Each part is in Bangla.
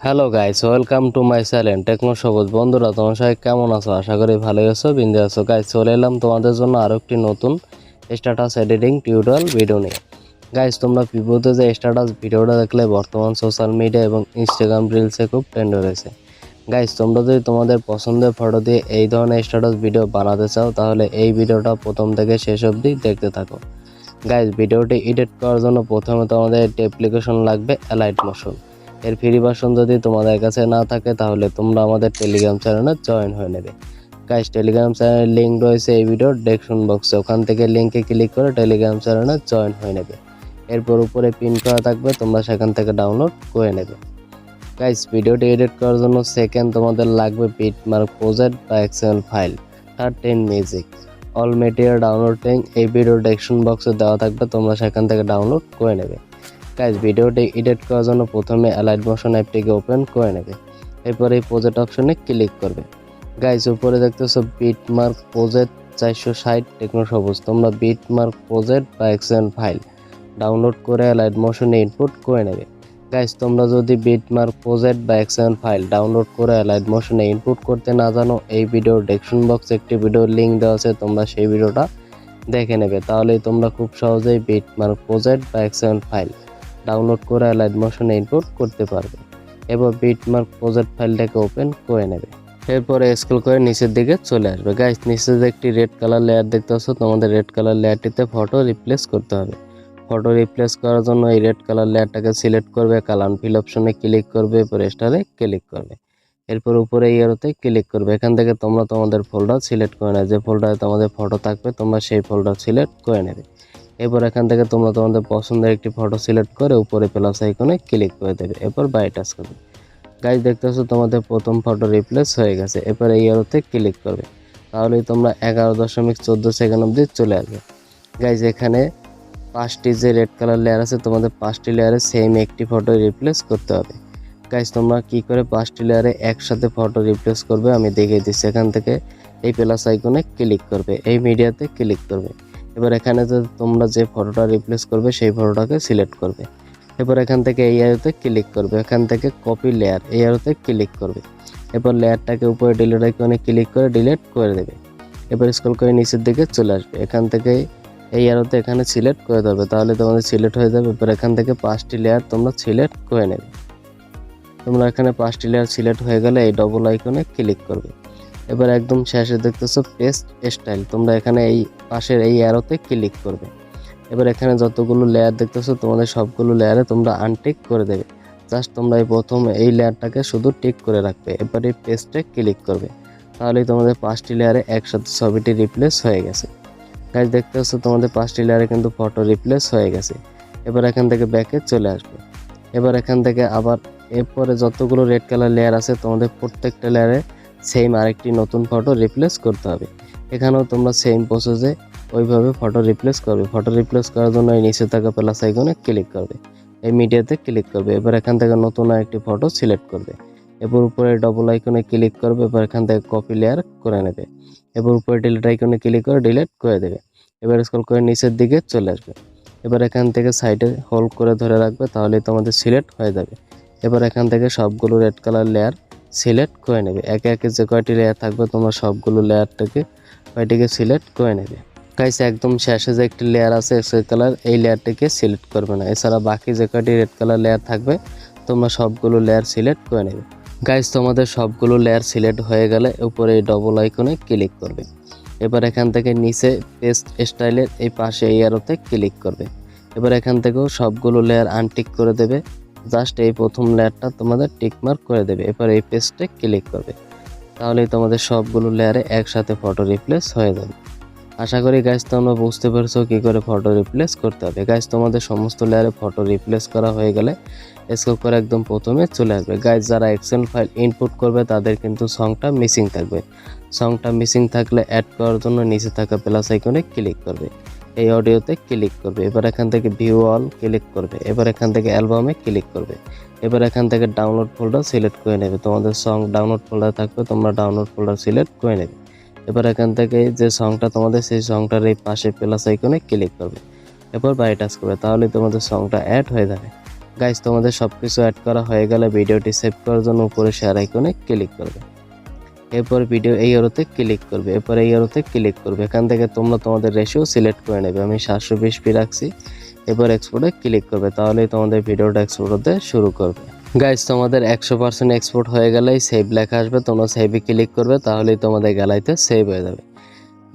Hello guys, welcome to my channel techno Sabuj. বন্ধুরা, তোমার সবাই কেমন আছো? আশা করি ভালোই আছো, বিন্দু আছো। গাইস, চলে এলাম তোমাদের জন্য আরও একটি নতুন স্ট্যাটাস এডিটিং টিউটোরিয়াল ভিডিও নিয়ে। গাইস, তোমরা ভিডিওতে যে স্ট্যাটাস ভিডিওটা দেখলে বর্তমান সোশ্যাল মিডিয়া এবং ইনস্টাগ্রাম রিলসে খুব ট্রেন্ড রয়েছে। গাইস, তোমরা যদি তোমাদের পছন্দের ফটো দিয়ে এই ধরনের স্ট্যাটাস ভিডিও বানাতে চাও, তাহলে এই ভিডিওটা প্রথম থেকে শেষ অবধি দেখতে থাকো। গাইস, ভিডিওটি এডিট করার জন্য প্রথমে তোমাদের একটি অ্যাপ্লিকেশন লাগবে, এলাইট মোশন। এর ফ্রি ভার্সন যদি তোমাদের কাছে না থাকে, তাহলে তোমরা আমাদের টেলিগ্রাম চ্যানেলে জয়েন হয়ে নেবে। গাইস, টেলিগ্রাম চ্যানেলের লিঙ্ক রয়েছে এই ভিডিওর ডেসক্রিপশন বক্সে, ওখান থেকে লিঙ্কে ক্লিক করে টেলিগ্রাম চ্যানেলে জয়েন হয়ে নেবে। এরপর উপরে পিন করা থাকবে, তোমরা সেখান থেকে ডাউনলোড করে নেবে। গাইস, ভিডিওটি এডিট করার জন্য সেকেন্ড তোমাদের লাগবে বিটমার্ক, প্রজেক্ট বা XML file, third 10 music. All material downloading এই ভিডিওর ডেসক্রিপশন বক্সে দেওয়া থাকবে, তোমরা সেখান থেকে ডাউনলোড করে নেবে। গাইস, ভিডিওটি এডিট করার জন্য প্রথমে এলাইট মোশন অ্যাপটিকে ওপেন করে নেবে। এরপর এই প্রজেক্ট অপশনে ক্লিক করবে। গাইস, উপরে দেখতেছো বিটমার্ক প্রজেক্ট 460 টেকনো সবুজ। তোমরা বিটমার্ক প্রজেক্ট বা এক্সএমএল ফাইল ডাউনলোড করে এলাইট মোশনে ইনপুট করে নেবে। গাইস, তোমরা যদি বিটমার্ক প্রজেক্ট বা এক্সএমএল ফাইল ডাউনলোড করে এলাইট মোশনে ইনপুট করতে না জানো, এই ভিডিওর ডেসক্রিপশন বক্সে একটি ভিডিওর লিঙ্ক দেওয়া আছে, তোমরা সেই ভিডিওটা দেখে নেবে। তাহলেই তোমরা খুব সহজেই বিটমার্ক প্রজেক্ট বা এক্সএমএল ফাইল ডাউনলোড করে এলাইট মোশনে ইনপুট করতে পারবে। এবার বিটমার্ক প্রজেক্ট ফাইলটাকে ওপেন করে নেবে। এরপরে স্ক্রল করে নিচের দিকে চলে আসবে। গাইস, নিচে যে একটি রেড কালার লেয়ার দেখতে পাচ্ছ, তোমাদের রেড কালার লেয়ারটিতে ফটো রিপ্লেস করতে হবে। ফটো রিপ্লেস করার জন্য এই রেড কালার লেয়ারটাকে সিলেক্ট করবে, কালার ফিল অপশনে ক্লিক করবে, এরপর স্টারে ক্লিক করবে। এরপর উপরে এরোতে ক্লিক করবে। এখান থেকে তোমরা তোমাদের ফোল্ডার সিলেক্ট করে নেবে, যে ফোল্ডারে তোমাদের ফটো থাকবে তোমরা সেই ফোল্ডার সিলেক্ট করে নেবে। এরপর এখান থেকে তোমরা তোমাদের পছন্দের একটি ফটো সিলেক্ট করে উপরে প্লাস আইকনে ক্লিক করে দেবে, এরপর বাই টাচ করবে। গাইস, দেখতেছো তোমাদের প্রথম ফটো রিপ্লেস হয়ে গেছে। এরপর এই এরোতে ক্লিক করবে, তাহলেই তোমরা 11.14 সেকেন্ড অবধি চলে আসবে। গাইস, এখানে 5টি যে রেড কালার লেয়ার আছে, তোমাদের 5টি লেয়ারে সেম একটি ফটো রিপ্লেস করতে হবে। গাইস, তোমরা কি করে 5টি লেয়ারে একসাথে ফটো রিপ্লেস করবে আমি দেখিয়ে দিচ্ছি। এখান থেকে এই প্লাস আইকনে ক্লিক করবে, এই মিডিয়াতে ক্লিক করবে। এবার এখানে তোমরা যে ফটোটা রিপ্লেস করবে সেই ফটোটাকে সিলেক্ট করবে। এবার এখান থেকে এই অ্যারোতে ক্লিক করবে, এখান থেকে কপি লেয়ার এই অ্যারোতে ক্লিক করবে। এবার লেয়ারটাকে উপরে ডিলিট আইকনে ক্লিক করে ডিলিট করে দেবে। এবার স্ক্রল করে নিচের দিকে চলে আসবে, এখান থেকে এই অ্যারোতে এখানে সিলেক্ট করে দেবে, তাহলে তোমাদের সিলেক্ট হয়ে যাবে। এবার এখান থেকে 5টি লেয়ার তোমরা সিলেক্ট করে নেবে। তোমরা এখানে 5টি লেয়ার সিলেক্ট হয়ে গেলে এই ডবল আইকনে ক্লিক করবে। এবার একদম শেষে দেখতেছো পেস্ট স্টাইল, তোমরা এখানে এই পাশের এই অ্যারোতে ক্লিক করবে। এবার এখানে যতগুলো লেয়ার দেখতেছো তোমাদের সবগুলো লেয়ারে তোমরা আনটিক করে দেবে। জাস্ট তোমরা এই প্রথম এই লেয়ারটাকে শুধু টিক করে রাখবে, এবার এই পেস্টে ক্লিক করবে, তাহলেই তোমাদের 5টি লেয়ারে একসাথে ছবিটি রিপ্লেস হয়ে গেছে। গাইস, দেখতে পাচ্ছ তোমাদের 5টি লেয়ারে কিন্তু ফটো রিপ্লেস হয়ে গেছে। এবার এখান থেকে ব্যাকে চলে আসবে। এবার এখান থেকে আবার এরপরে যতগুলো রেড কালার লেয়ার আছে তোমাদের প্রত্যেকটা লেয়ারে সেম আরেকটি নতুন ফটো রিপ্লেস করতে হবে। এখানেও তোমরা সেম প্রসেসে ওইভাবে ফটো রিপ্লেস করবে। ফটো রিপ্লেস করার জন্য এই নিচে থাকা প্লাস আইকনে ক্লিক করবে, এই মিডিয়াতে ক্লিক করবে। এবার এখান থেকে নতুন আরেকটি ফটো সিলেক্ট করবে। এবার উপরে ডবল আইকনে ক্লিক করবে, এবার এখান থেকে কপি লেয়ার করে নেবে। এবার উপরে ডিলিট আইকনে ক্লিক করে ডিলিট করে দেবে। এবার স্ক্রল করে নিচের দিকে চলে আসবে। এবার এখান থেকে সাইডে হোল্ড করে ধরে রাখবে, তাহলে তোমাদের সিলেক্ট হয়ে যাবে। এবার এখান থেকে সবগুলো রেড কালার লেয়ার সিলেক্ট করে নেবে। একে একে যে কয়টি লেয়ার থাকবে তোমরা সবগুলো লেয়ারটাকে কয়টিকে সিলেক্ট করে নেবে। গাইস, একদম শেষে যে একটি লেয়ার আছে এক্সেল কালার, এই লেয়ারটিকে সিলেক্ট করবে না। এছাড়া বাকি যে কয়টি রেড কালার লেয়ার থাকবে তোমরা সবগুলো লেয়ার সিলেক্ট করে নেবে। গাইস, তোমাদের সবগুলো লেয়ার সিলেক্ট হয়ে গেলে উপরে এই ডবল আইকনে ক্লিক করবে। এবার এখান থেকে নিচে পেস্ট স্টাইলের এই পাশে এই অ্যারোতে ক্লিক করবে। এবার এখান থেকেও সবগুলো লেয়ার আনটিক করে দেবে, জাস্ট এই প্রথম লেয়ারটা তোমাদের টিক মার্ক করে দেবে। এবার এই পেস্টে ক্লিক করবে, তাহলেই তোমাদের সবগুলো লেয়ারে একসাথে ফটো রিপ্লেস হয়ে যাবে। আশা করি গাইস তোমরা বুঝতে পারছো কি করে ফটো রিপ্লেস করতে হবে। গাইস, তোমাদের সমস্ত লেয়ারে ফটো রিপ্লেস করা হয়ে গেলে স্ক্রল করে একদম প্রথমে চলে আসবে। গাইস, যারা এক্সেল ফাইল ইনপুট করবে তাদের কিন্তু সংটা মিসিং থাকবে। সংটা মিসিং থাকলে অ্যাড করার জন্য নিচে থাকা প্লাস আইকনে ক্লিক করবে, এই অডিওতে ক্লিক করবে। এবার এখান থেকে ভিউ অল ক্লিক করবে। এবার এখান থেকে অ্যালবামে ক্লিক করবে। এবার এখান থেকে ডাউনলোড ফোল্ডার সিলেক্ট করে নেবে। তোমাদের সং ডাউনলোড ফোল্ডার থাকবে, তোমরা ডাউনলোড ফোল্ডার সিলেক্ট করে নেবে। এবার এখান থেকে যে সংটা তোমাদের সেই সংটার এই পাশে প্লাস আইকনে ক্লিক করবে, এরপর বাই টাচ করবে, তাহলে তোমাদের সংটা অ্যাড হয়ে যাবে। গাইস তোমাদের সব কিছু অ্যাড করা হয়ে গেলে ভিডিওটি সেভ করার জন্য উপরে শেয়ার আইকনে ক্লিক করবে। এরপর ভিডিও এই অ্যারোতে ক্লিক করবে, এরপর এই অ্যারোতে ক্লিক করবে। এখান থেকে তোমরা তোমাদের রেশিও সিলেক্ট করে নেবে। আমি 720p রাখছি। এরপর এক্সপোর্টে ক্লিক করবে, তাহলেই তোমাদের ভিডিওটা এক্সপোর্ট হতে শুরু করবে। গাইস তোমাদের 100% এক্সপোর্ট হয়ে গেলেই সেভ লেখা আসবে, তোমরা সেভে ক্লিক করবে, তাহলেই তোমাদের গ্যালারিতে সেভ হয়ে যাবে।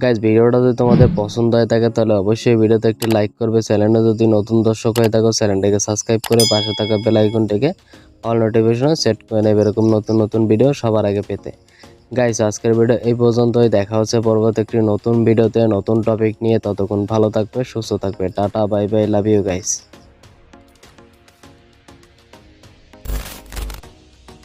গাইস ভিডিওটা যদি তোমাদের পছন্দ হয়ে থাকে তাহলে অবশ্যই ভিডিওতে একটি লাইক করবে। চ্যানেলে যদি নতুন দর্শক হয়ে থাকো চ্যানেলটিকে সাবস্ক্রাইব করে পাশে থাকা বেল আইকনটিকে অল নোটিফিকেশনে সেট করে নেবে এরকম নতুন নতুন ভিডিও সবার আগে পেতে। গাইস আজকের ভিডিও এই পর্যন্তই, দেখা হচ্ছে পরবর্তী একটি নতুন ভিডিওতে নতুন টপিক নিয়ে। ততক্ষণ ভালো থাকবে, সুস্থ থাকবে। Tata, bye bye, love you guys.